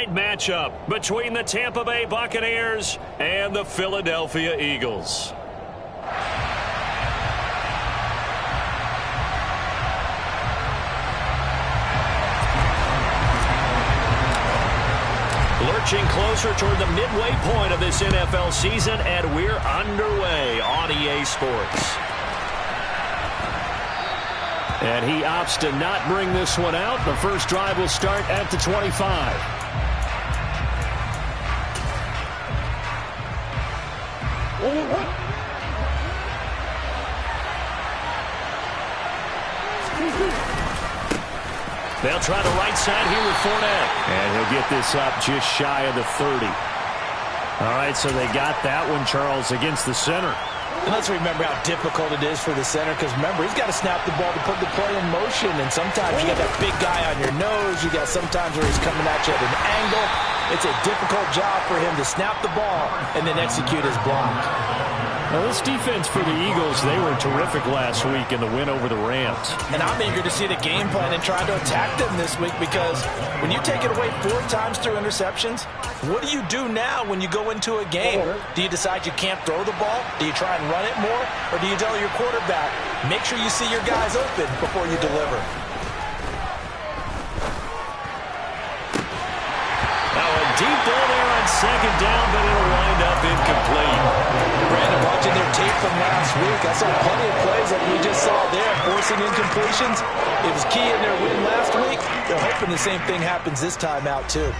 night matchup between the Tampa Bay Buccaneers and the Philadelphia Eagles. Lurching closer toward the midway point of this NFL season, and we're underway on EA Sports. And he opts to not bring this one out. The first drive will start at the 25. They'll try the right side here with Fournette. And he'll get this up just shy of the 30. All right, so they got that one, Charles, against the center. And let's remember how difficult it is for the center, because remember, he's got to snap the ball to put the play in motion, and sometimes you got that big guy on your nose. You got sometimes where he's coming at you at an angle. It's a difficult job for him to snap the ball and then execute his block. Now, this defense for the Eagles, they were terrific last week in the win over the Rams. And I'm eager to see the game plan and try to attack them this week, because when you take it away 4 times through interceptions, what do you do now when you go into a game? Do you decide you can't throw the ball? Do you try and run it more? Or do you tell your quarterback, make sure you see your guys open before you deliver? Now a deep ball there on second down, but it'll wind up incomplete. Brandon, watching their tape from last week, I saw plenty of plays like we just saw there, forcing incompletions. It was key in their win last week. They're hoping the same thing happens this time out, too.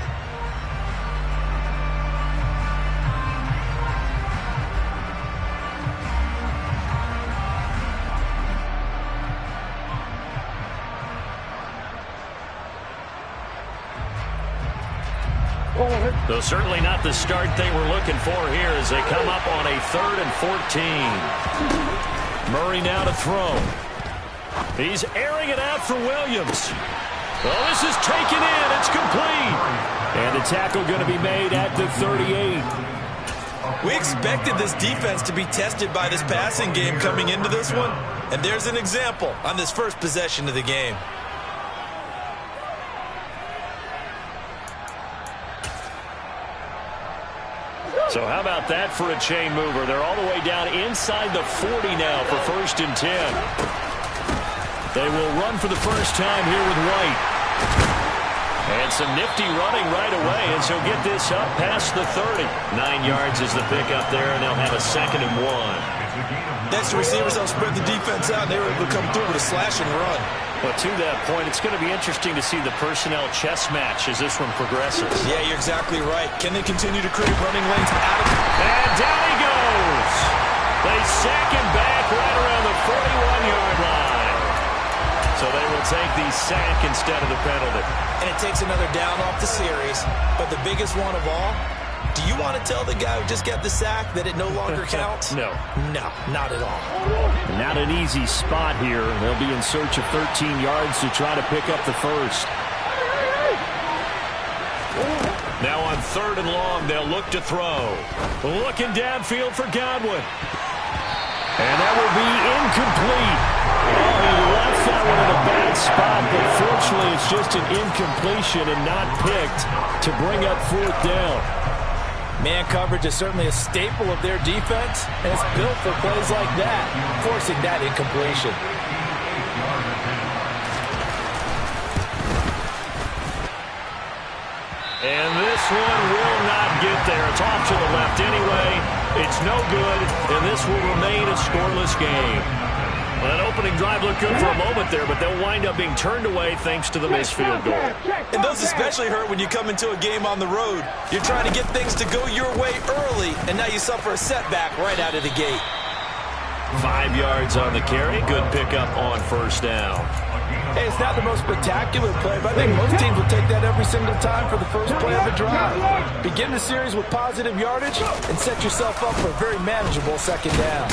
Though certainly not the start they were looking for here as they come up on a 3rd and 14. Murray now to throw. He's airing it out for Williams. Oh, this is taken in. It's complete. And the tackle going to be made at the 38. We expected this defense to be tested by this passing game coming into this one. And there's an example on this first possession of the game. So how about that for a chain mover? They're all the way down inside the 40 now for 1st and 10. They will run for the first time here with White. And some nifty running right away, and so get this up past the 30. 9 yards is the pickup there, and they'll have a 2nd and 1. Next, the receivers will spread the defense out, and they were able to come through with a slash and run. But to that point, it's going to be interesting to see the personnel chess match as this one progresses. Yeah, you're exactly right. Can they continue to create running lanes out of... And down he goes. They sack him back right around the 41-yard line. So they will take the sack instead of the penalty. And it takes another down off the series. But the biggest one of all, do you want to tell the guy who just got the sack that it no longer counts? No. No, not at all. Not an easy spot here. They'll be in search of 13 yards to try to pick up the first. Now on 3rd and long, they'll look to throw. Looking downfield for Godwin. And that will be incomplete. Oh, he left that one in a bad spot, but fortunately it's just an incompletion and not picked to bring up 4th down. Man coverage is certainly a staple of their defense, and it's built for plays like that, forcing that incompletion. And this one will not get there. It's off to the left anyway. It's no good, and this will remain a scoreless game. Well, that opening drive looked good for a moment there, but they'll wind up being turned away thanks to the missed field goal. And those especially hurt when you come into a game on the road. You're trying to get things to go your way early, and now you suffer a setback right out of the gate. 5 yards on the carry. Good pickup on 1st down. Hey, it's not the most spectacular play, but I think most teams will take that every single time for the first play of a drive. Begin the series with positive yardage and set yourself up for a very manageable 2nd down.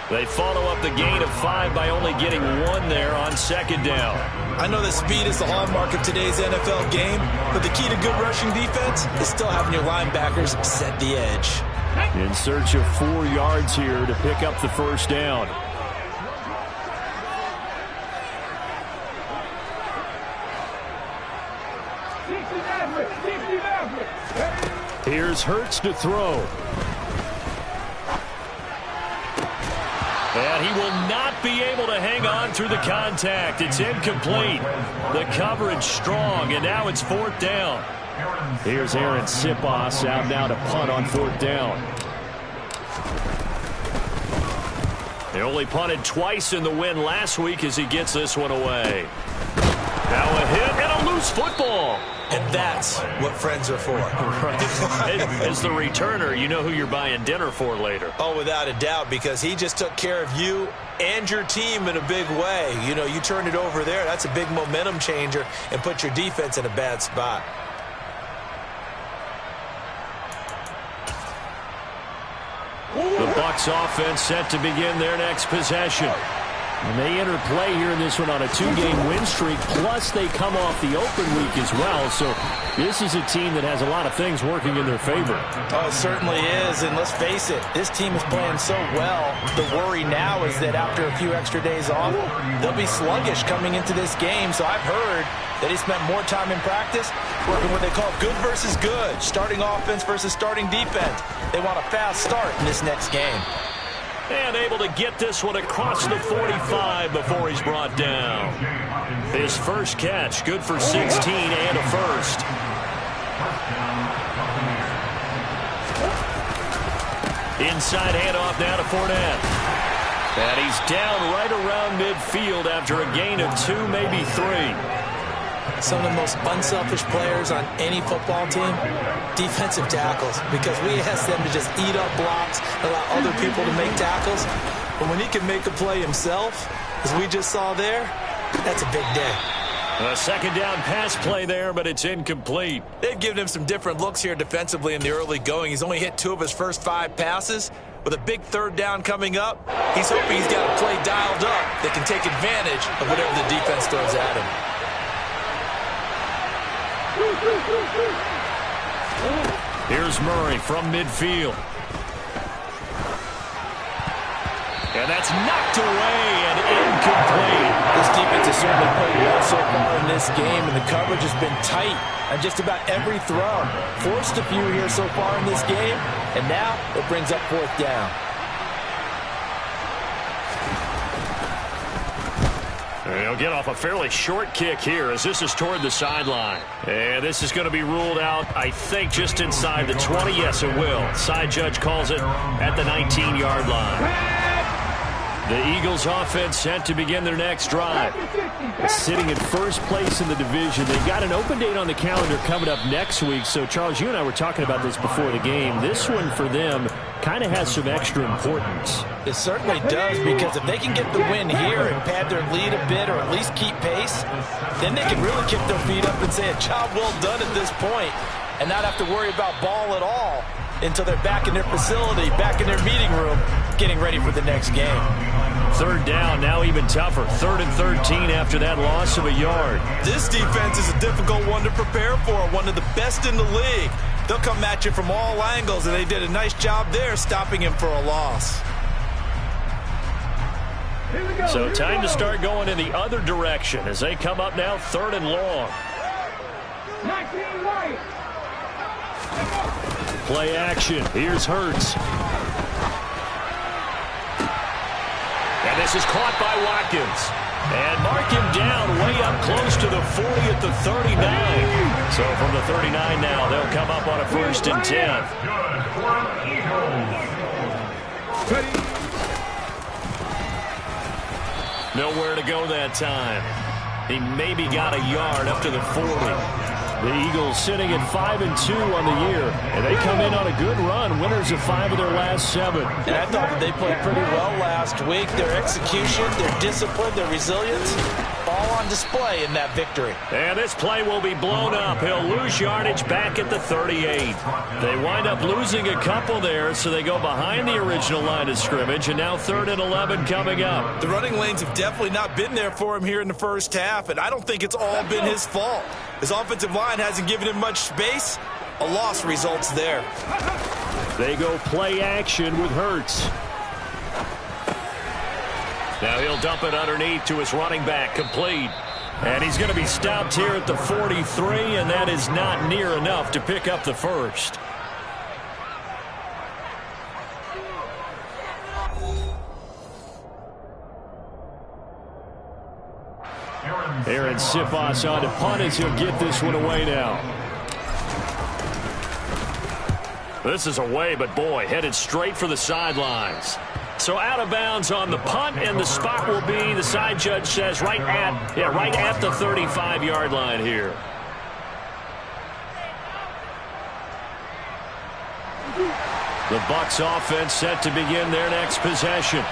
They follow up the gain of 5 by only getting 1 there on 2nd down. I know that speed is the hallmark of today's NFL game, but the key to good rushing defense is still having your linebackers set the edge. In search of 4 yards here to pick up the 1st down. Here's Hurts to throw. And he will not be able to hang on through the contact. It's incomplete. The coverage strong, and now it's 4th down. Here's Aaron Sipos out now to punt on 4th down. They only punted twice in the win last week as he gets this one away. Now a hit and a loose football. And that's what friends are for. Right. As the returner, you know who you're buying dinner for later. Oh, without a doubt, because he just took care of you and your team in a big way. You know, you turn it over there. That's a big momentum changer and put your defense in a bad spot. The Bucs offense set to begin their next possession. And they enter play here in this one on a 2-game win streak, plus they come off the open week as well. So this is a team that has a lot of things working in their favor. Oh, it certainly is. And let's face it, this team is playing so well. The worry now is that after a few extra days off, they'll be sluggish coming into this game. So I've heard that he spent more time in practice working what they call good versus good, starting offense versus starting defense. They want a fast start in this next game. And able to get this one across the 45 before he's brought down. His first catch, good for 16 and a first. Inside handoff now to Fournette. And he's down right around midfield after a gain of 2, maybe 3. Some of the most unselfish players on any football team, defensive tackles, because we ask them to just eat up blocks, allow other people to make tackles. But when he can make a play himself, as we just saw there, that's a big day. A second down pass play there, but it's incomplete. They've given him some different looks here defensively in the early going. He's only hit 2 of his first 5 passes. With a big 3rd down coming up, he's hoping he's got a play dialed up that can take advantage of whatever the defense throws at him. Here's Murray from midfield. And that's knocked away and incomplete. This defense has certainly played well so far in this game, and the coverage has been tight on just about every throw. Forced a few here so far in this game, and now it brings up 4th down. He'll get off a fairly short kick here as this is toward the sideline. And this is going to be ruled out, I think, just inside the 20. Yes, it will. Side judge calls it at the 19-yard line. The Eagles offense set to begin their next drive. Sitting in first place in the division. They've got an open date on the calendar coming up next week. So, Charles, you and I were talking about this before the game. This one for them kind of has some extra importance. It certainly does, because if they can get the win here and pad their lead a bit or at least keep pace, then they can really kick their feet up and say a job well done at this point and not have to worry about ball at all until they're back in their facility, back in their meeting room, getting ready for the next game. 3rd down, now even tougher. 3rd and 13 after that loss of a yard. This defense is a difficult one to prepare for, one of the best in the league. They'll come at you from all angles, and they did a nice job there stopping him for a loss. So time to start going in the other direction as they come up now 3rd and long. Play action. Here's Hurts. And this is caught by Watkins. And mark him down way up close to the 40 at the 39. So from the 39 now, they'll come up on a 1st and 10. Nowhere to go that time. He maybe got a yard up to the 40. The Eagles sitting at 5-2 on the year, and they come in on a good run, winners of 5 of their last 7. And I thought that they played pretty well last week. Their execution, their discipline, their resilience, all on display in that victory. And this play will be blown up. He'll lose yardage back at the 38. They wind up losing a couple there, so they go behind the original line of scrimmage, and now 3rd and 11 coming up. The running lanes have definitely not been there for him here in the first half, and I don't think it's all been his fault. His offensive line hasn't given him much space. A loss results there. They go play action with Hurts. Now he'll dump it underneath to his running back, complete. And he's going to be stopped here at the 43, and that is not near enough to pick up the first. Aaron Sipos on to punt as he'll get this one away now. This is away, but boy, headed straight for the sidelines. So out of bounds on the punt, and the spot will be, the side judge says, right at the 35-yard line here. The Bucs offense set to begin their next possession.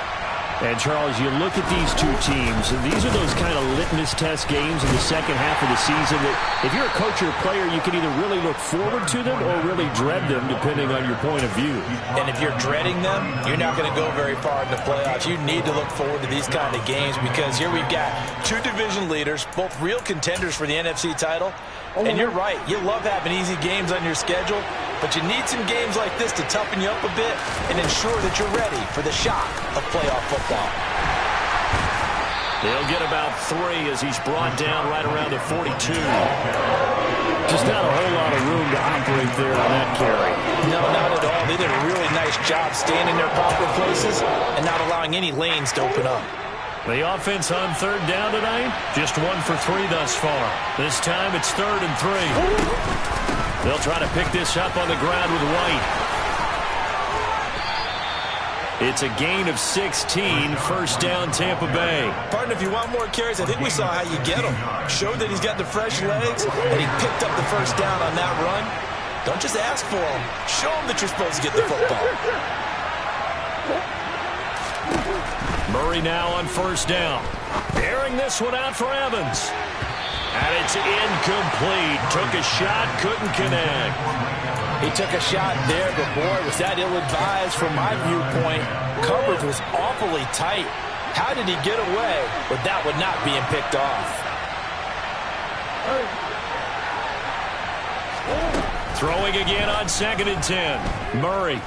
And, Charles, you look at these two teams, and these are those kind of litmus test games in the second half of the season that if you're a coach or a player, you can either really look forward to them or really dread them, depending on your point of view. And if you're dreading them, you're not going to go very far in the playoffs. You need to look forward to these kind of games because here we've got two division leaders, both real contenders for the NFC title. And you're right, you love having easy games on your schedule, but you need some games like this to toughen you up a bit and ensure that you're ready for the shock of playoff football. They'll get about 3 as he's brought down right around the 42. Just not a whole lot of room to operate there on that carry. No, not at all. They did a really nice job staying in their proper places and not allowing any lanes to open up. The offense on third down tonight, just 1 for 3 thus far. This time it's 3rd and 3. They'll try to pick this up on the ground with White. It's a gain of 16, first down Tampa Bay. Partner, if you want more carries, I think we saw how you get him. Showed that he's got the fresh legs, and he picked up the first down on that run. Don't just ask for him. Show him that you're supposed to get the football. Murray now on first down. Airing this one out for Evans. And it's incomplete. Took a shot, couldn't connect. He took a shot there, but boy, was that ill-advised from my viewpoint. Coverage was awfully tight. How did he get away with that one not being picked off? Throwing again on 2nd and 10. Murray.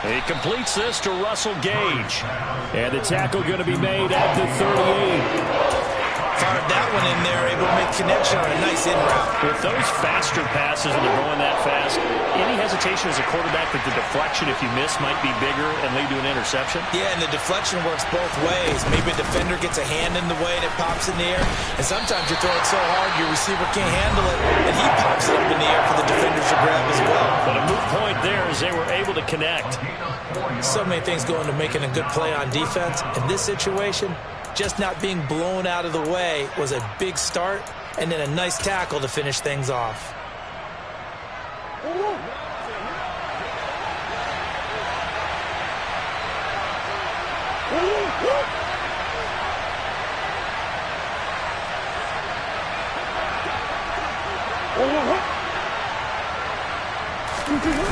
He completes this to Russell Gage. And the tackle going to be made at the 38. Fired that one in there, able to make connection on a nice in route. With those faster passes when they're going that fast, any hesitation as a quarterback that the deflection, if you miss, might be bigger and lead to an interception? Yeah, and the deflection works both ways. Maybe a defender gets a hand in the way and it pops in the air. And sometimes you throw it so hard your receiver can't handle it, and he pops it up in the air for the defenders to grab as well. But a moot point there as they were able to connect. So many things go into making a good play on defense. In this situation, just not being blown out of the way was a big start, and then a nice tackle to finish things off.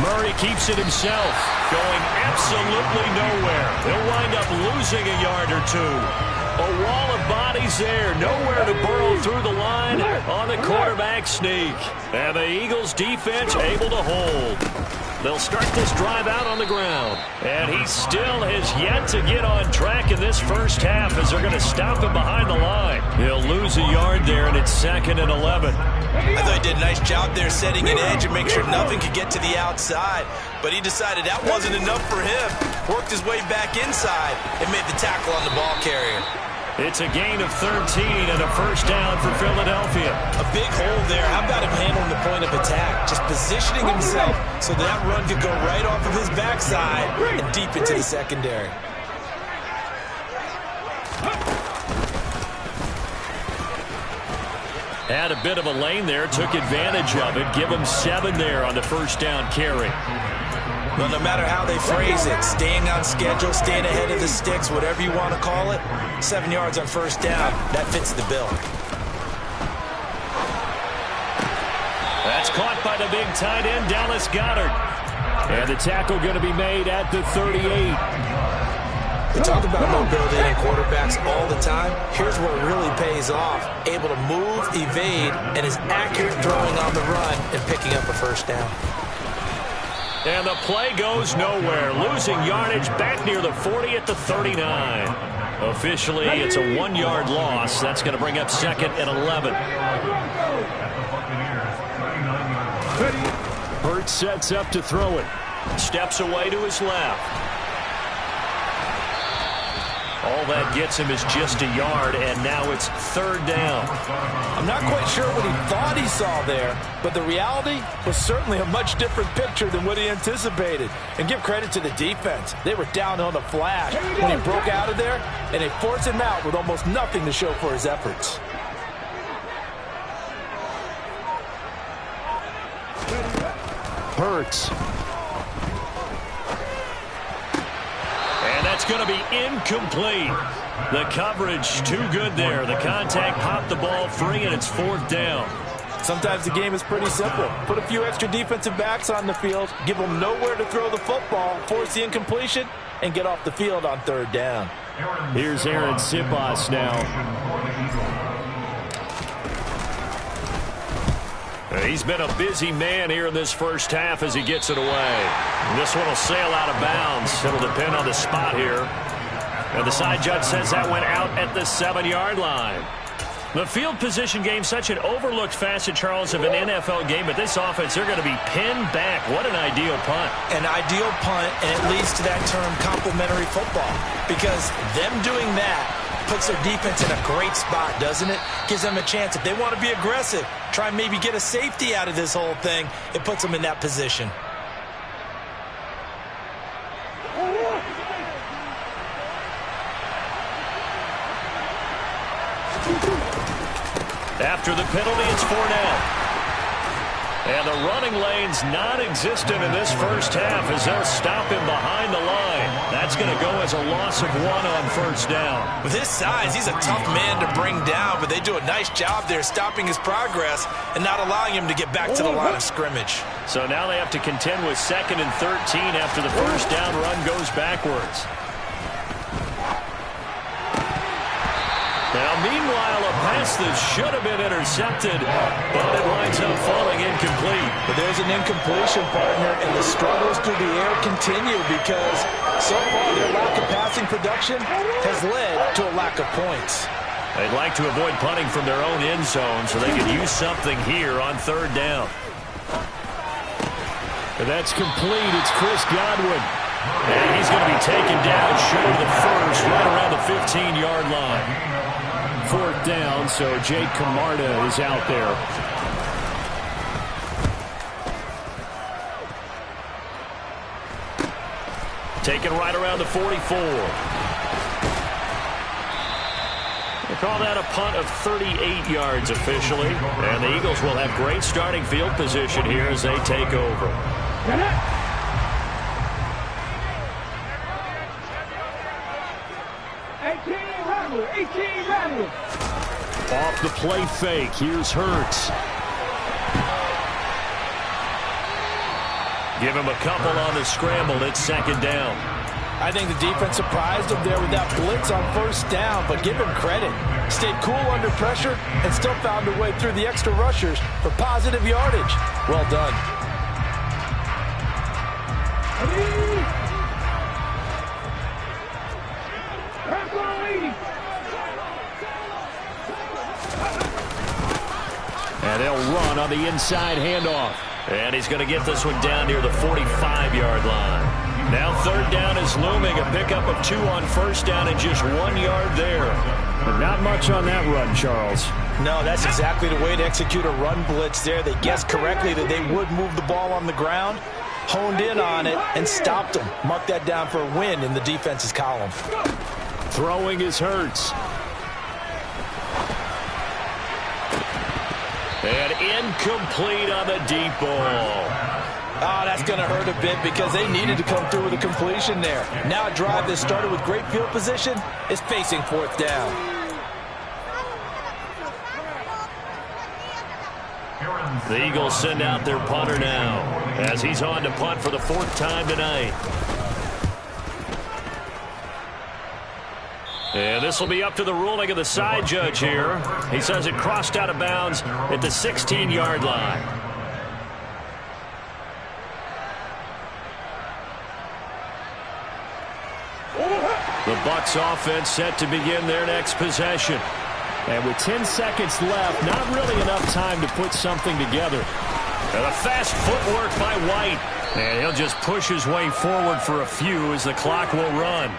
Murray keeps it himself, going absolutely nowhere. He'll wind up losing a yard or two. A wall of bodies there, nowhere to burrow through the line on the quarterback sneak. And the Eagles defense able to hold. They'll start this drive out on the ground. And he still has yet to get on track in this first half as they're going to stop him behind the line. He'll lose a yard there, and it's 2nd and 11. I thought he did a nice job there setting an edge and make sure nothing could get to the outside. But he decided that wasn't enough for him. Worked his way back inside and made the tackle on the ball carrier. It's a gain of 13 and a first down for Philadelphia. A big hole there. How about him handling the point of attack? Just positioning himself so that run could go right off of his backside and deep into the secondary. Had a bit of a lane there, took advantage of it. Give him 7 there on the first down carry. Well, no matter how they phrase it, staying on schedule, staying ahead of the sticks, whatever you want to call it, 7 yards on first down, that fits the bill. That's caught by the big tight end, Dallas Goedert. And the tackle going to be made at the 38. We talk about mobility in quarterbacks all the time. Here's where it really pays off. Able to move, evade, and is accurate throwing on the run and picking up a first down. And the play goes nowhere. Losing yardage back near the 40 at the 39. Officially, it's a 1-yard loss. That's going to bring up 2nd and 11. Hurts sets up to throw it. Steps away to his left. All that gets him is just a yard, and now it's 3rd down. I'm not quite sure what he thought he saw there, but the reality was certainly a much different picture than what he anticipated. And give credit to the defense. They were down on the flash when he broke out of there, and they forced him out with almost nothing to show for his efforts. Hurts. And that's going to be incomplete. The coverage too good there. The contact popped the ball free, and it's 4th down. Sometimes the game is pretty simple. Put a few extra defensive backs on the field, give them nowhere to throw the football, force the incompletion, and get off the field on 3rd down. Here's Aaron Sipas now. He's been a busy man here in this first half as he gets it away. This one will sail out of bounds. It'll depend on the spot here. And the side judge says that went out at the 7-yard line. The field position game, such an overlooked facet, Charles, of an NFL game, but this offense, they're going to be pinned back. What an ideal punt. An ideal punt, and it leads to that term complementary football, because them doing that puts their defense in a great spot, doesn't it? Gives them a chance. If they want to be aggressive, try and maybe get a safety out of this whole thing, it puts them in that position. After the penalty, it's 4 down. And the running lane's non-existent in this first half as they'll stop him behind the line. That's going to go as a loss of 1 on 1st down. With his size, he's a tough man to bring down, but they do a nice job there stopping his progress and not allowing him to get back to the line of scrimmage. So now they have to contend with 2nd and 13 after the first down run goes backwards. Now, meanwhile, a pass that should have been intercepted, but it winds up falling incomplete. But there's an incompletion, partner, and the struggles through the air continue because so far their lack of passing production has led to a lack of points. They'd like to avoid punting from their own end zone so they could use something here on 3rd down. And that's complete. It's Chris Godwin. And he's going to be taken down short of the first, right around the 15-yard line. 4th down, so Jake Camarda is out there. Taken right around the 44. They call that a punt of 38 yards officially. And the Eagles will have great starting field position here as they take over. Off the play fake, here's Hurts. Give him a couple on the scramble. It's 2nd down. I think the defense surprised him there with that blitz on 1st down, but give him credit. Stayed cool under pressure and still found a way through the extra rushers for positive yardage. Well done. And they'll run on the inside handoff. And he's going to get this one down near the 45-yard line. Now 3rd down is looming. A pickup of 2 on 1st down and just 1 yard there. But not much on that run, Charles. No, that's exactly the way to execute a run blitz there. They guessed correctly that they would move the ball on the ground, honed in on it, and stopped them. Mark that down for a win in the defense's column. Throwing is Hurts. And incomplete on the deep ball. Oh, that's going to hurt a bit because they needed to come through with a completion there. Now a drive that started with great field position is facing 4th down. The Eagles send out their punter now as he's on to punt for the 4th time tonight. And this will be up to the ruling of the side judge here. He says it crossed out of bounds at the 16-yard line. The Bucs offense set to begin their next possession. And with 10 seconds left, not really enough time to put something together. And a fast footwork by White. And he'll just push his way forward for a few as the clock will run.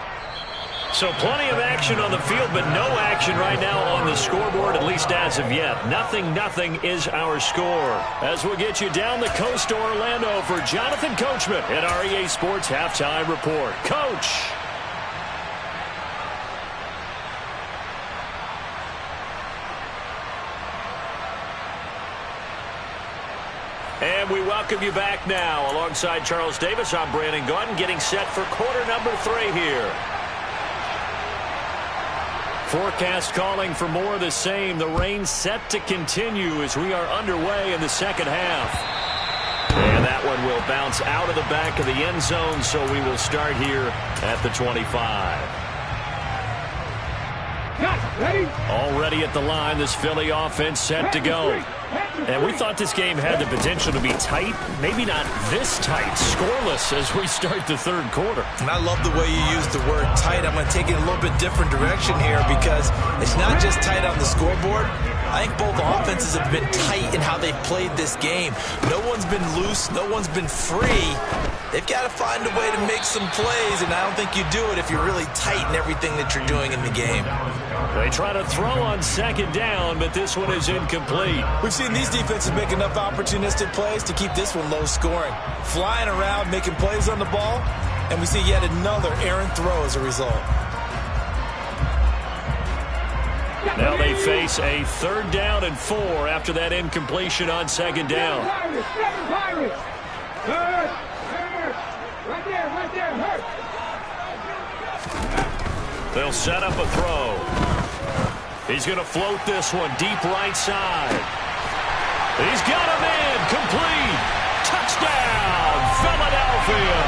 So plenty of action on the field, but no action right now on the scoreboard, at least as of yet. 0-0 is our score. As we'll get you down the coast to Orlando for Jonathan Coachman at our EA Sports Halftime Report. Coach. And we welcome you back now. Alongside Charles Davis, I'm Brandon Gaudin, getting set for quarter number 3 here. Forecast calling for more of the same. The rain set to continue as we are underway in the second half. And that one will bounce out of the back of the end zone, so we will start here at the 25. Already at the line, this Philly offense set to go. And we thought this game had the potential to be tight, maybe not this tight, scoreless as we start the third quarter. And I love the way you use the word tight. I'm going to take it a little bit different direction here because it's not just tight on the scoreboard. I think both offenses have been tight in how they've played this game. No one's been loose. No one's been free. They've got to find a way to make some plays, and I don't think you do it if you're really tight in everything that you're doing in the game. They try to throw on second down, but this one is incomplete. We've seen these defenses make enough opportunistic plays to keep this one low scoring. Flying around, making plays on the ball, and we see yet another errant throw as a result. Now they face a 3rd down and 4 after that incompletion on second down. They'll set up a throw. He's going to float this one deep right side. He's got a man complete. Touchdown, Philadelphia.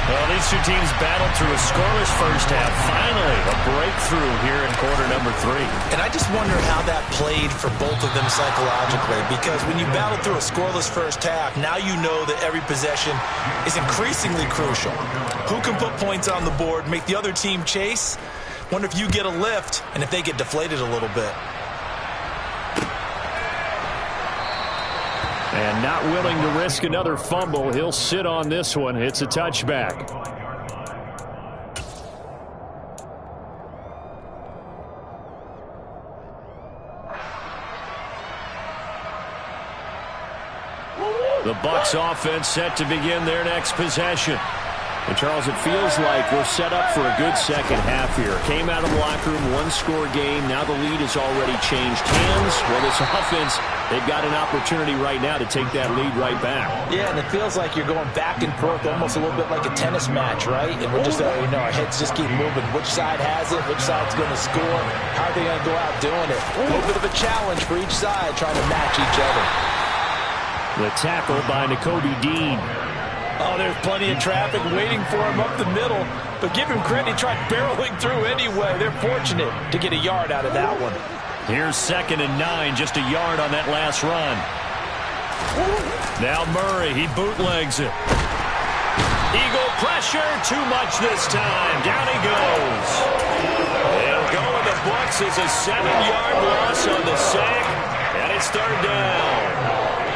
Well, these two teams battled through a scoreless first half. Finally, a breakthrough here in quarter number 3. And I just wonder how that played for both of them psychologically, because when you battle through a scoreless first half, now you know that every possession is increasingly crucial. Who can put points on the board, make the other team chase? Wonder if you get a lift and if they get deflated a little bit. And not willing to risk another fumble, he'll sit on this one. It's a touchback. The Bucs offense set to begin their next possession. And Charles, it feels like we're set up for a good second half here. Came out of the locker room, 1-score game. Now the lead has already changed hands. Well, this offense, they've got an opportunity right now to take that lead right back. Yeah, and it feels like you're going back and forth almost a little bit like a tennis match, right? And we're just, our heads just keep moving. Which side has it? Which side's going to score? How are they going to go out doing it? A little bit of a challenge for each side trying to match each other. The tackle by Nakobe Dean. Oh, there's plenty of traffic waiting for him up the middle. But give him credit, he tried barreling through anyway. They're fortunate to get a yard out of that one. Here's 2nd and 9, just a yard on that last run. Now Murray, he bootlegs it. Eagle pressure, too much this time. Down he goes. They'll go in the Bucs as a 7-yard loss on the sack, and it's 3rd down.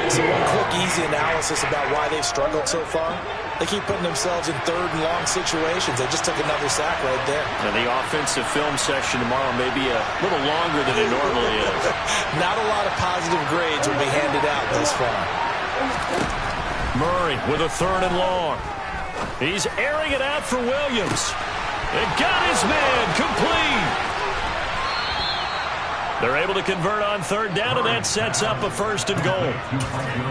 So one quick, easy analysis about why they've struggled so far. They keep putting themselves in 3rd and long situations. They just took another sack right there. And the offensive film section tomorrow may be a little longer than it normally is. Not a lot of positive grades will be handed out thus far. Murray with a 3rd and long. He's airing it out for Williams. And got his man complete. They're able to convert on 3rd down, and that sets up a 1st and goal.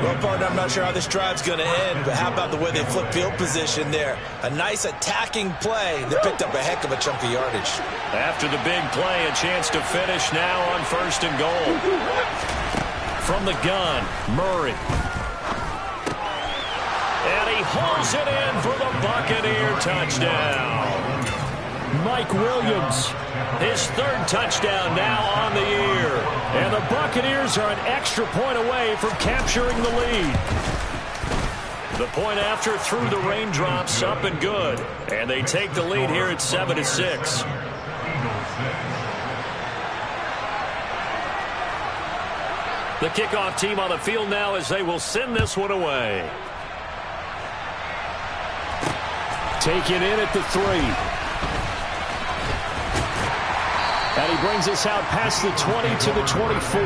Well, partner, I'm not sure how this drive's going to end, but how about the way they flip field position there? A nice attacking play that picked up a heck of a chunk of yardage. After the big play, a chance to finish now on 1st and goal. From the gun, Murray. And he hauls it in for the Buccaneer touchdown. Mike Williams, his 3rd touchdown now on the year. And the Buccaneers are an extra point away from capturing the lead. The point after through the raindrops, up and good. And they take the lead here at 7-6. The kickoff team on the field now as they will send this one away. Taken in at the 3. And he brings us out past the 20 to the 24.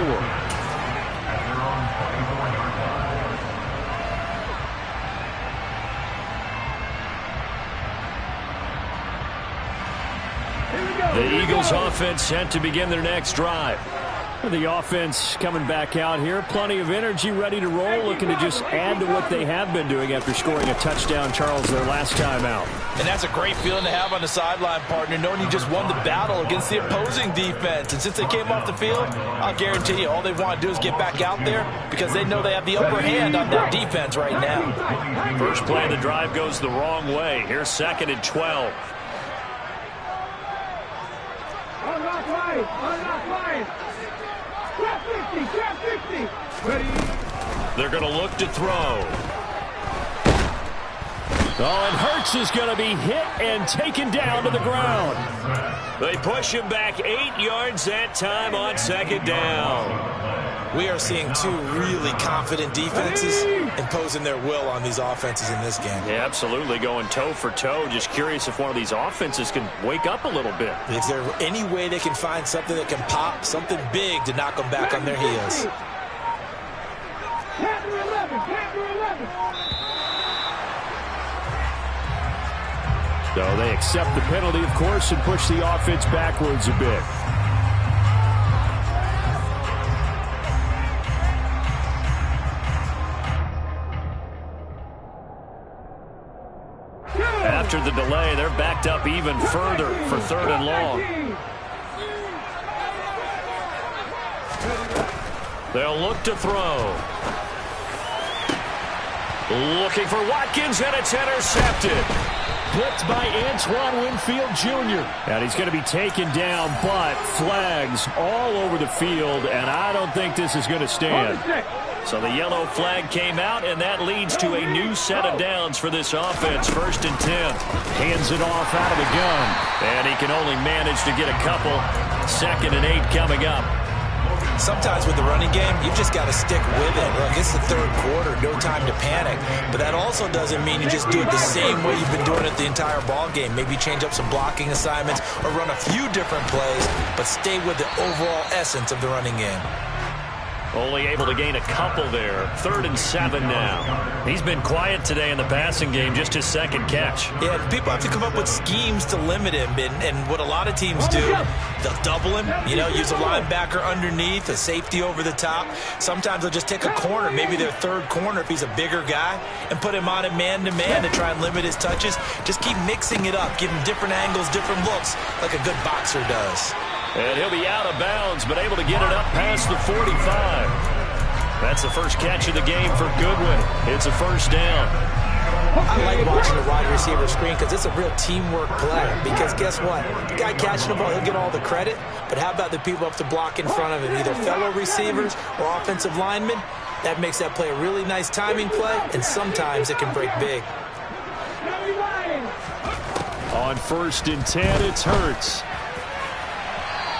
The Eagles offense set to begin their next drive. The offense coming back out here. Plenty of energy, ready to roll, looking to just add to what they have been doing after scoring a touchdown, Charles, their last time out. And that's a great feeling to have on the sideline, partner, knowing you just won the battle against the opposing defense. And since they came off the field, I'll guarantee you all they want to do is get back out there because they know they have the upper hand on that defense right now. First play of the drive goes the wrong way. Here's 2nd and 12. They're going to look to throw. Oh, and Hurts is going to be hit and taken down to the ground. They push him back 8 yards that time on 2nd down. We are seeing two really confident defenses imposing their will on these offenses in this game. Yeah, absolutely, going toe for toe. Just curious if one of these offenses can wake up a little bit. Is there any way they can find something that can pop, something big to knock them back on their heels? So they accept the penalty, of course, and push the offense backwards a bit. After the delay, they're backed up even further for 3rd and long. They'll look to throw. Looking for Watkins, and it's intercepted. Picked by Antoine Winfield Jr. And he's going to be taken down, but flags all over the field, and I don't think this is going to stand. So the yellow flag came out, and that leads to a new set of downs for this offense. 1st and 10. Hands it off out of the gun. And he can only manage to get a couple. 2nd and 8 coming up. Sometimes with the running game, you've just got to stick with it. Look, it's the 3rd quarter, no time to panic. But that also doesn't mean you just do it the same way you've been doing it the entire ball game. Maybe change up some blocking assignments or run a few different plays, but stay with the overall essence of the running game. Only able to gain a couple there. 3rd and 7 now. He's been quiet today in the passing game, just his 2nd catch. Yeah, people have to come up with schemes to limit him, and what a lot of teams do, they'll double him, use a linebacker underneath, a safety over the top. Sometimes they'll just take a corner, maybe their 3rd corner if he's a bigger guy, and put him on a man-to-man to try and limit his touches. Just keep mixing it up, give him different angles, different looks, like a good boxer does. And he'll be out of bounds, but able to get it up past the 45. That's the first catch of the game for Goodwin. It's a 1st down. I like watching the wide receiver screen because it's a real teamwork play. Because guess what? The guy catching the ball, he'll get all the credit. But how about the people up to block in front of him, either fellow receivers or offensive linemen? That makes that play a really nice timing play, and sometimes it can break big. On 1st and 10, it's Hurts.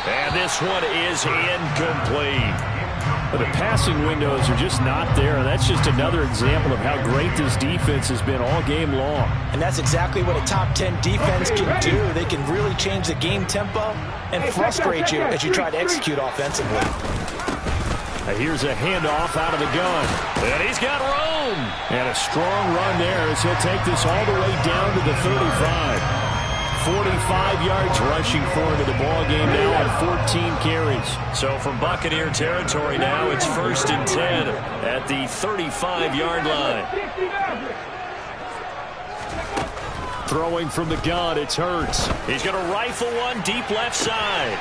And this one is incomplete. But the passing windows are just not there. And that's just another example of how great this defense has been all game long. And that's exactly what a top 10 defense can do. They can really change the game tempo and frustrate you as you try to execute offensively. Here's a handoff out of the gun. And he's got room. And a strong run there as he'll take this all the way down to the 35. 45 yards rushing for him in the ball game now on 14 carries. So from Buccaneer territory now, it's 1st and 10 at the 35-yard line. Throwing from the gun, it's Hurts. He's going to rifle one deep left side.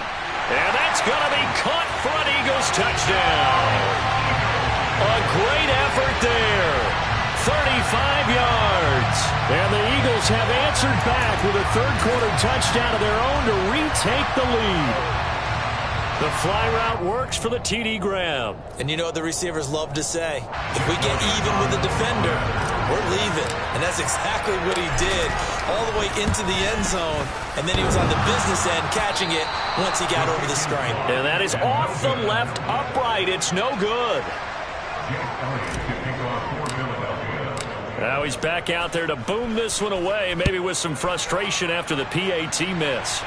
And that's going to be caught for an Eagles touchdown. A great effort there. 35 yards. And the Eagles have answered back with a 3rd quarter touchdown of their own to retake the lead. The fly route works for the TD grab. And you know what the receivers love to say? If we get even with the defender, we're leaving. And that's exactly what he did all the way into the end zone. And then he was on the business end catching it once he got over the stripe. And that is off the left upright. It's no good. Now he's back out there to boom this one away, maybe with some frustration after the PAT miss.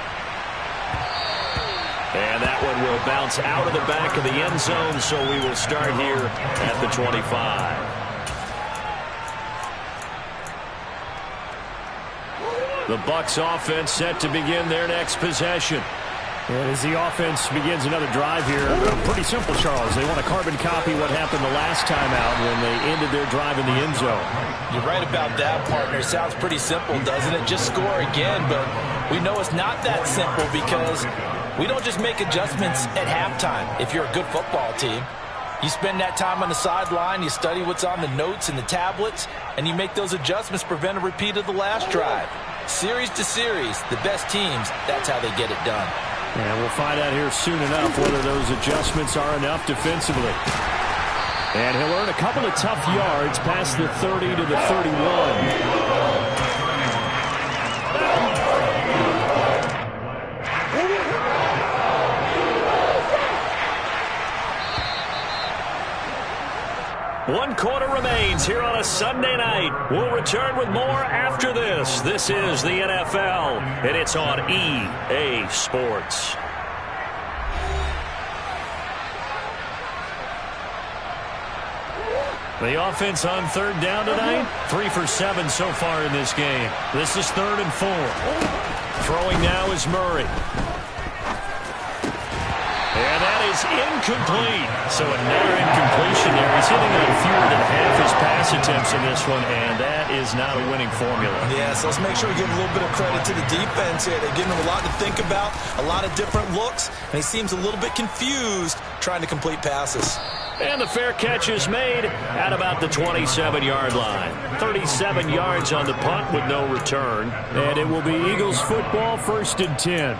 And that one will bounce out of the back of the end zone, so we will start here at the 25. The Bucs offense set to begin their next possession. And as the offense begins another drive here, pretty simple, Charles. They want to carbon copy what happened the last time out when they ended their drive in the end zone. You're right about that, partner. Sounds pretty simple, doesn't it? Just score again, but we know it's not that simple because we don't just make adjustments at halftime if you're a good football team. You spend that time on the sideline, you study what's on the notes and the tablets, and you make those adjustments to prevent a repeat of the last drive. Series to series, the best teams, that's how they get it done. And we'll find out here soon enough whether those adjustments are enough defensively. And he'll earn a couple of tough yards past the 30 to the 31. One quarter remains here on a Sunday night. We'll return with more after this. This is the NFL, and it's on EA Sports. The offense on third down tonight, 3 for 7 so far in this game. This is 3rd and 4. Throwing now is Murray. And that is incomplete. So another incompletion there. He's hitting on fewer than half his pass attempts in this one, and that is not a winning formula. Yeah, so let's make sure we give a little bit of credit to the defense here. They're giving him a lot to think about, a lot of different looks, and he seems a little bit confused trying to complete passes. And the fair catch is made at about the 27-yard line. 37 yards on the punt with no return. And it will be Eagles football, 1st and 10.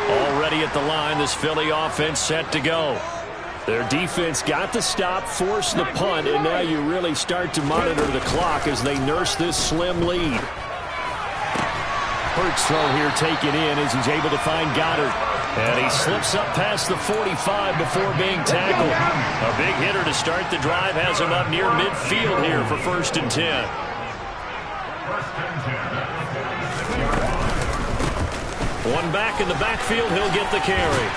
Already at the line, this Philly offense set to go. Their defense got the stop, forced the punt, and now you really start to monitor the clock as they nurse this slim lead. Hurts throw here taken in as he's able to find Goddard. And he slips up past the 45 before being tackled. A big hitter to start the drive has him up near midfield here for 1st and 10. One back in the backfield, he'll get the carry.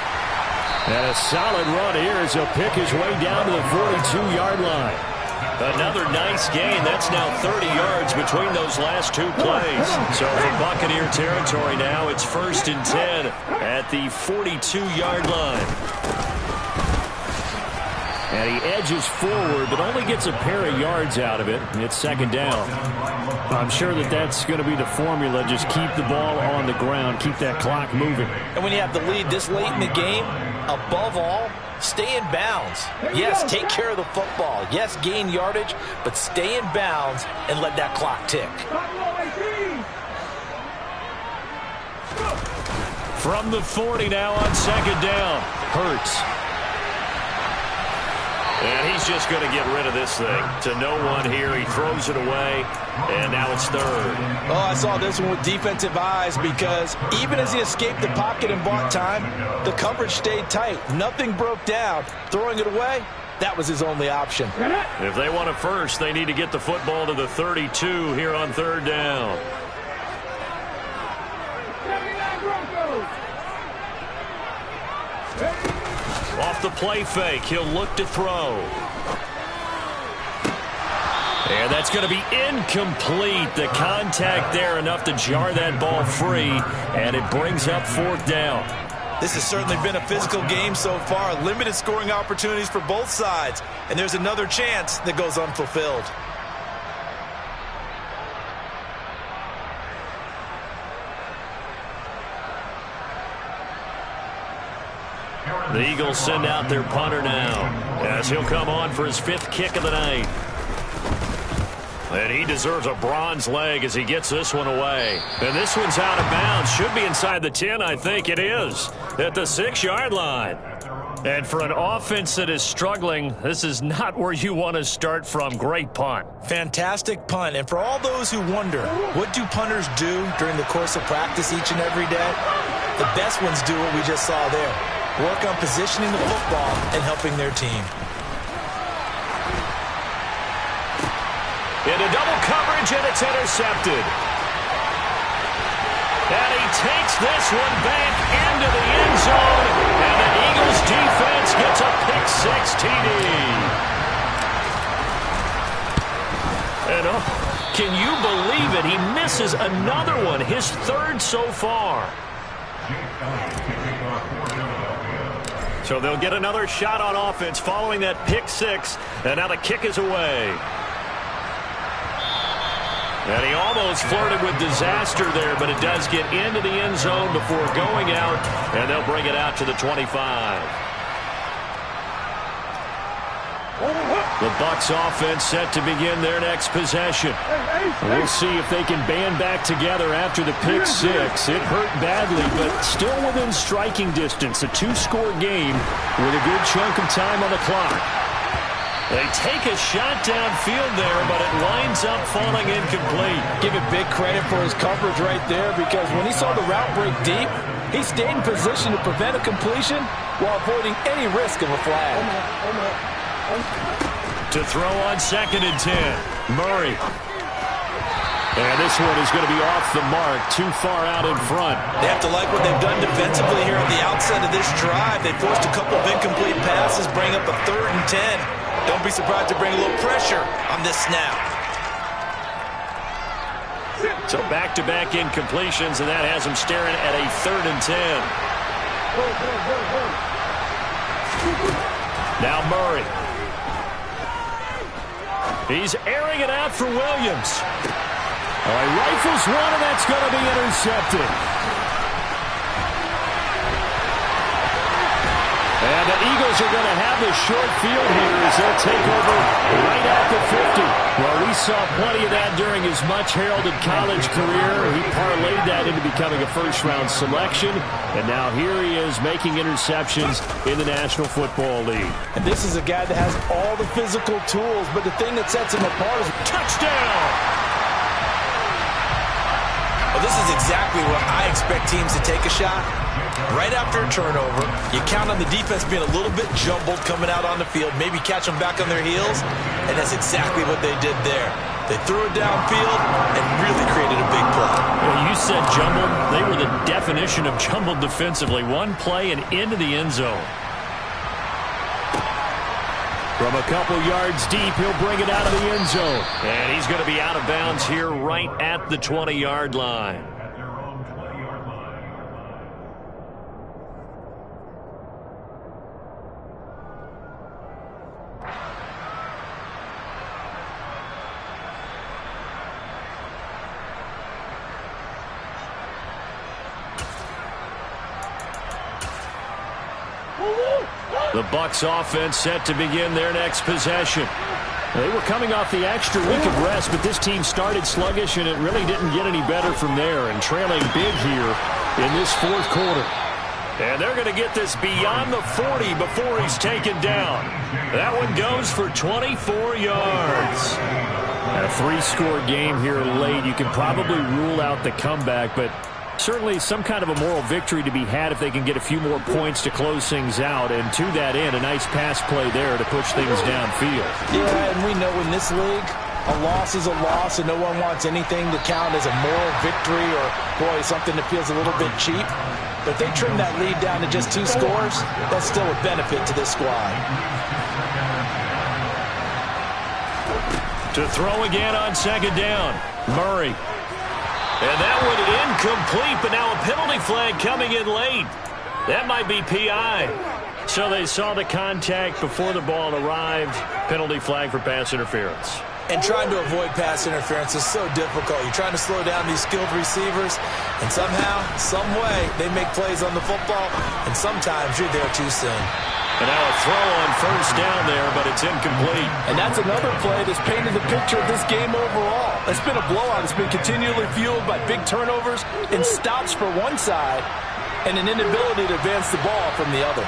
And a solid run here as he'll pick his way down to the 42-yard line. Another nice gain. That's now 30 yards between those last 2 plays. So for Buccaneer territory now, it's 1st and 10 at the 42-yard line. And he edges forward, but only gets a pair of yards out of it. It's 2nd down. I'm sure that that's going to be the formula. Just keep the ball on the ground. Keep that clock moving. And when you have the lead this late in the game, above all, stay in bounds. Yes, take care of the football. Yes, gain yardage, but stay in bounds and let that clock tick. From the 40 now on 2nd down. Hurts. And he's just going to get rid of this thing. To no one here. He throws it away. And now it's 3rd. Oh, I saw this one with defensive eyes because even as he escaped the pocket and bought time, the coverage stayed tight. Nothing broke down. Throwing it away, that was his only option. If they want a first, they need to get the football to the 32 here on 3rd down. Off the play fake, he'll look to throw. And that's going to be incomplete. The contact there enough to jar that ball free, and it brings up 4th down. This has certainly been a physical game so far. Limited scoring opportunities for both sides, and there's another chance that goes unfulfilled. The Eagles send out their punter now as he'll come on for his 5th kick of the night. And he deserves a bronze leg as he gets this one away. And this one's out of bounds. Should be inside the 10, I think it is, at the 6-yard line. And for an offense that is struggling, this is not where you want to start from. Great punt. Fantastic punt. And for all those who wonder, what do punters do during the course of practice each and every day? The best ones do what we just saw there. Work on positioning the football and helping their team. Into double coverage, and it's intercepted. And he takes this one back into the end zone, and the Eagles defense gets a pick-6 TD. And can you believe it? He misses another one, his third so far. So they'll get another shot on offense following that pick-6, and now the kick is away. And he almost flirted with disaster there, but it does get into the end zone before going out, and they'll bring it out to the 25. The Bucs offense set to begin their next possession. We'll see if they can band back together after the pick-6. It hurt badly, but still within striking distance. A 2-score game with a good chunk of time on the clock. They take a shot downfield there, but it winds up falling incomplete. Give it big credit for his coverage right there, because when he saw the route break deep, he stayed in position to prevent a completion while avoiding any risk of a flag. To throw on 2nd and 10, Murray. And this one is going to be off the mark, too far out in front. They have to like what they've done defensively here at the outset of this drive. They forced a couple of incomplete passes, bring up a 3rd and 10. Don't be surprised to bring a little pressure on this snap. So back-to-back incompletions, and that has him staring at a 3rd and 10. Now Murray. He's airing it out for Williams. He rifles one, and that's going to be intercepted. And the Eagles are going to have the short field here as they'll take over right at the 50. Well, we saw plenty of that during his much-heralded college career. He parlayed that into becoming a first-round selection. And now here he is making interceptions in the National Football League. And this is a guy that has all the physical tools, but the thing that sets him apart is touchdown! Well, this is exactly where I expect teams to take a shot. Right after a turnover, you count on the defense being a little bit jumbled coming out on the field, maybe catch them back on their heels, and that's exactly what they did there. They threw it downfield and really created a big play. Well, you said jumbled. They were the definition of jumbled defensively. One play and into the end zone. From a couple yards deep, he'll bring it out of the end zone. And he's going to be out of bounds here right at the 20-yard line. The Bucs offense set to begin their next possession. They were coming off the extra week of rest, but this team started sluggish, and it really didn't get any better from there, and trailing big here in this 4th quarter. And they're going to get this beyond the 40 before he's taken down. That one goes for 24 yards. A 3-score game here late. You can probably rule out the comeback, but certainly some kind of a moral victory to be had if they can get a few more points to close things out. And to that end, a nice pass play there to push things downfield. Yeah, and we know in this league, a loss is a loss, and no one wants anything to count as a moral victory or, boy, something that feels a little bit cheap. But if they trim that lead down to just 2 scores, that's still a benefit to this squad. To throw again on 2nd down, Murray. And that one incomplete, but now a penalty flag coming in late. That might be PI. So they saw the contact before the ball arrived. Penalty flag for pass interference. And trying to avoid pass interference is so difficult. You're trying to slow down these skilled receivers, and somehow, some way, they make plays on the football, and sometimes you're there too soon. And now a throw on first down there, but it's incomplete. And that's another play that's painted the picture of this game overall. It's been a blowout. It's been continually fueled by big turnovers and stops for one side and an inability to advance the ball from the other.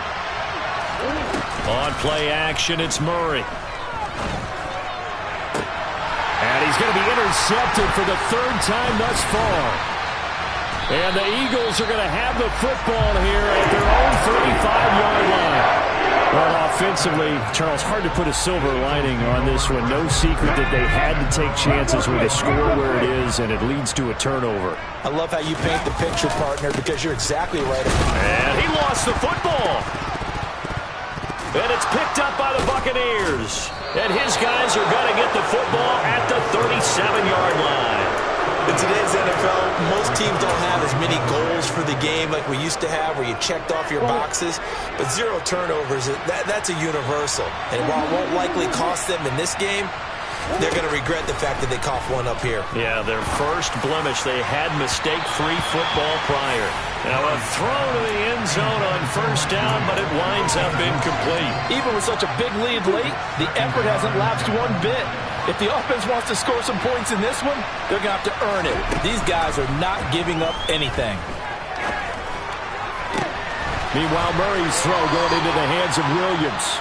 On play action, it's Murray. And he's going to be intercepted for the third time thus far. And the Eagles are going to have the football here at their own 35-yard line. Well, offensively, Charles, hard to put a silver lining on this one. No secret that they had to take chances with a score where it is, and it leads to a turnover. I love how you paint the picture, partner, because you're exactly right. And he lost the football. And it's picked up by the Buccaneers. And his guys are going to get the football at the 37-yard line. In today's NFL, most teams don't have as many goals for the game like we used to have where you checked off your boxes. But 0 turnovers, that's a universal. And while it won't likely cost them in this game, they're going to regret the fact that they coughed one up here. Yeah, their first blemish. They had mistake-free football prior. Now a throw to the end zone on first down, but it winds up incomplete. Even with such a big lead late, the effort hasn't lapsed one bit. If the offense wants to score some points in this one, they're going to have to earn it. These guys are not giving up anything. Meanwhile, Murray's throw going into the hands of Williams.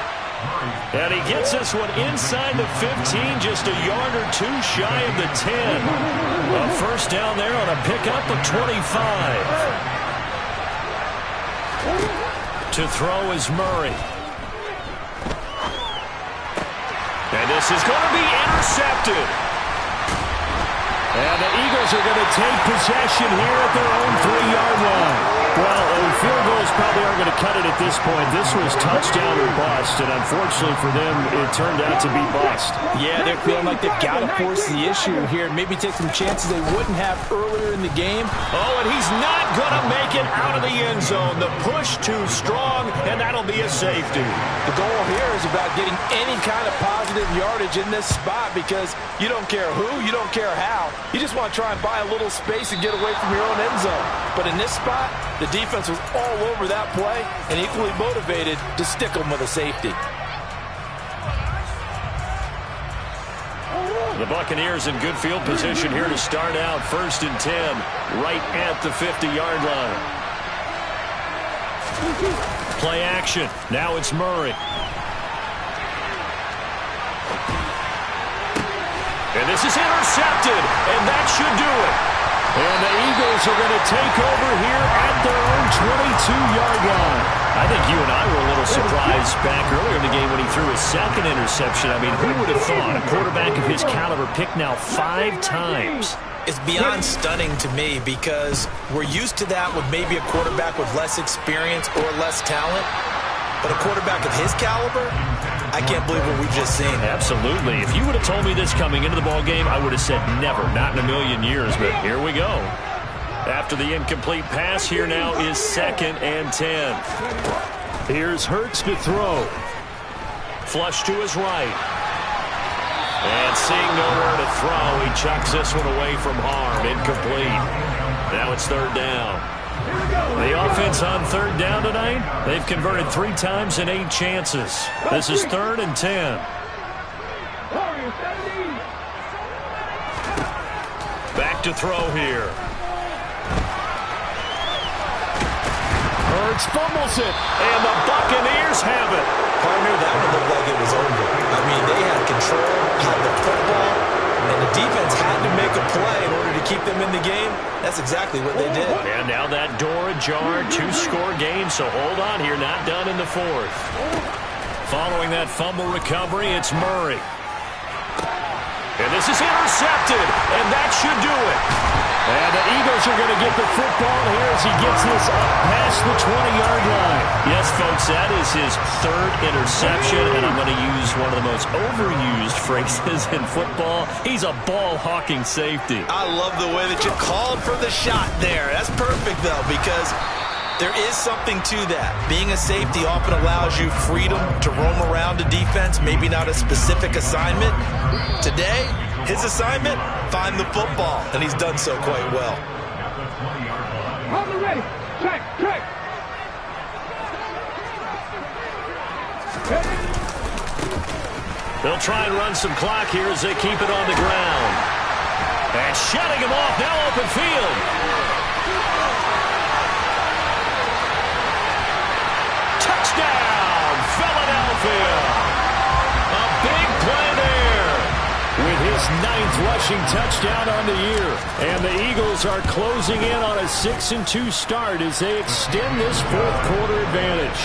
And he gets this one inside the 15, just a yard or two shy of the 10. A first down there on a pickup of 25. To throw is Murray. And this is going to be intercepted. And the Eagles are going to take possession here at their own 3-yard line. Well, field goals probably aren't going to cut it at this point. This was touchdown or bust, and unfortunately for them, it turned out to be bust. Yeah, they're feeling like they've got to force the issue here and maybe take some chances they wouldn't have earlier in the game. Oh, and he's not going to make it out of the end zone. The push too strong, and that'll be a safety. The goal here is about getting any kind of positive yardage in this spot because you don't care who, you don't care how. You just want to try and buy a little space and get away from your own end zone. But in this spot, the defense was all over that play and equally motivated to stick them with a safety. The Buccaneers in good field position here to start out. 1st and 10, right at the 50-yard line. Play action. Now it's Murray. And this is intercepted, and that should do it. And the Eagles are going to take over here at their own 22-yard line. I think you and I were a little surprised back earlier in the game when he threw his second interception. I mean, who would have thought a quarterback of his caliber picked now 5 times? It's beyond stunning to me because we're used to that with maybe a quarterback with less experience or less talent. But a quarterback of his caliber, I can't believe what we've just seen. Absolutely. If you would have told me this coming into the ball game, I would have said never, not in a million years. But here we go. After the incomplete pass, here now is 2nd and 10. Here's Hurts to throw. Flush to his right. And seeing nowhere to throw, he chucks this one away from harm. Incomplete. Now it's 3rd down. The offense on 3rd down tonight, they've converted 3 times in 8 chances. This is 3rd and 10. Back to throw here. Hurts fumbles it, and the Buccaneers have it. Partner, that one looked like it was over. I mean, they had control, had the football, and the defense had to make a play in order to keep them in the game. That's exactly what they did. And now that door ajar, 2-score game, so hold on here, not done in the 4th. Following that fumble recovery, it's Murray. And this is intercepted, and that should do it. And the Eagles are going to get the football here as he gets this up past the 20-yard line. Yes, folks, that is his 3rd interception, and I'm going to use one of the most overused phrases in football. He's a ball-hawking safety. I love the way that you called for the shot there. That's perfect, though, because there is something to that. Being a safety often allows you freedom to roam around a defense, maybe not a specific assignment. Today, his assignment, find the football, and he's done so quite well. They'll try and run some clock here as they keep it on the ground. And shutting him off, now open field. Touchdown, Philadelphia. A big play there with his 9th rushing touchdown on the year. And the Eagles are closing in on a 6-2 start as they extend this fourth-quarter advantage.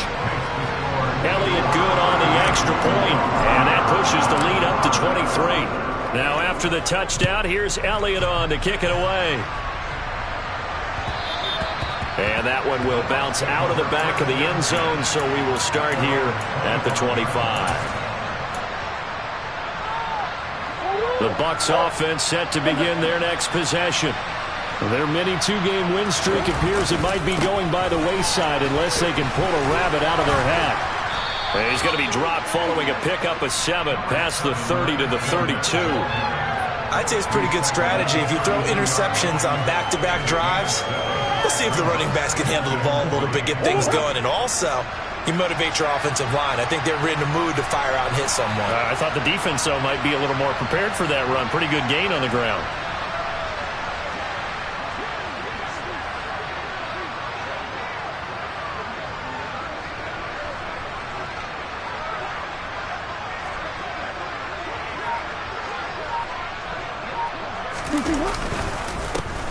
Elliott good on the extra point, and that pushes the lead up to 23. Now after the touchdown, here's Elliott on to kick it away. And that one will bounce out of the back of the end zone, so we will start here at the 25. The Bucs offense set to begin their next possession. Their mini two-game win streak appears it might be going by the wayside unless they can pull a rabbit out of their hat. He's going to be dropped following a pickup of 7 past the 30 to the 32. I'd say it's pretty good strategy. If you throw interceptions on back-to-back drives, we'll see if the running backs can handle the ball a little bit, get things going, and also you motivate your offensive line. I think they're in the mood to fire out and hit someone. I thought the defense, though, might be a little more prepared for that run. Pretty good gain on the ground.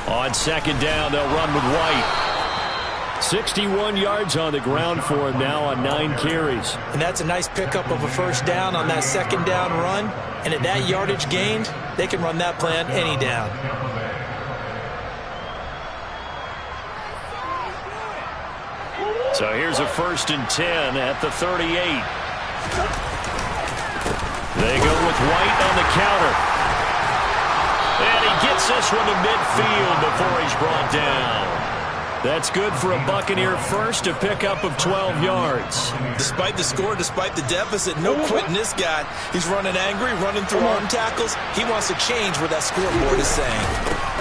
On second down, they'll run with White. 61 yards on the ground for him now on 9 carries. And that's a nice pickup of a first down on that second down run. And at that yardage gained, they can run that play on any down. So here's a 1st and 10 at the 38. They go with White on the counter. And he gets this one to midfield before he's brought down. That's good for a Buccaneer first, a pickup of 12 yards. Despite the score, despite the deficit, no quitting this guy. He's running angry, running through arm tackles. He wants to change what that scoreboard is saying.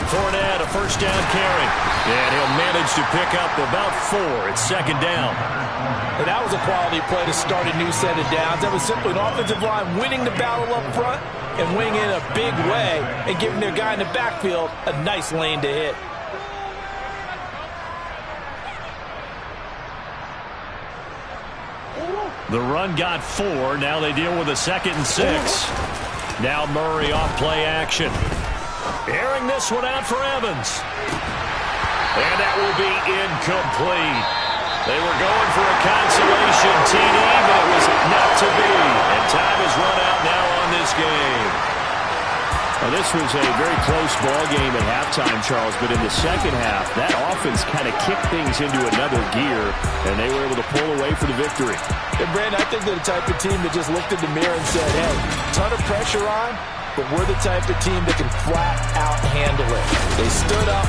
Fournette, a first down carry. And he'll manage to pick up about 4 at second down. And that was a quality play to start a new set of downs. That was simply an offensive line winning the battle up front and winning in a big way and giving their guy in the backfield a nice lane to hit. The run got 4. Now they deal with a 2nd and 6. Now Murray off play action. Airing this one out for Evans. And that will be incomplete. They were going for a consolation TD, but it was not to be. And time has run out now on this game. Well, this was a very close ball game at halftime, Charles, but in the second half, that offense kind of kicked things into another gear, and they were able to pull away for the victory. And, Brandon, I think they're the type of team that just looked in the mirror and said, hey, ton of pressure on, but we're the type of team that can flat out handle it. They stood up.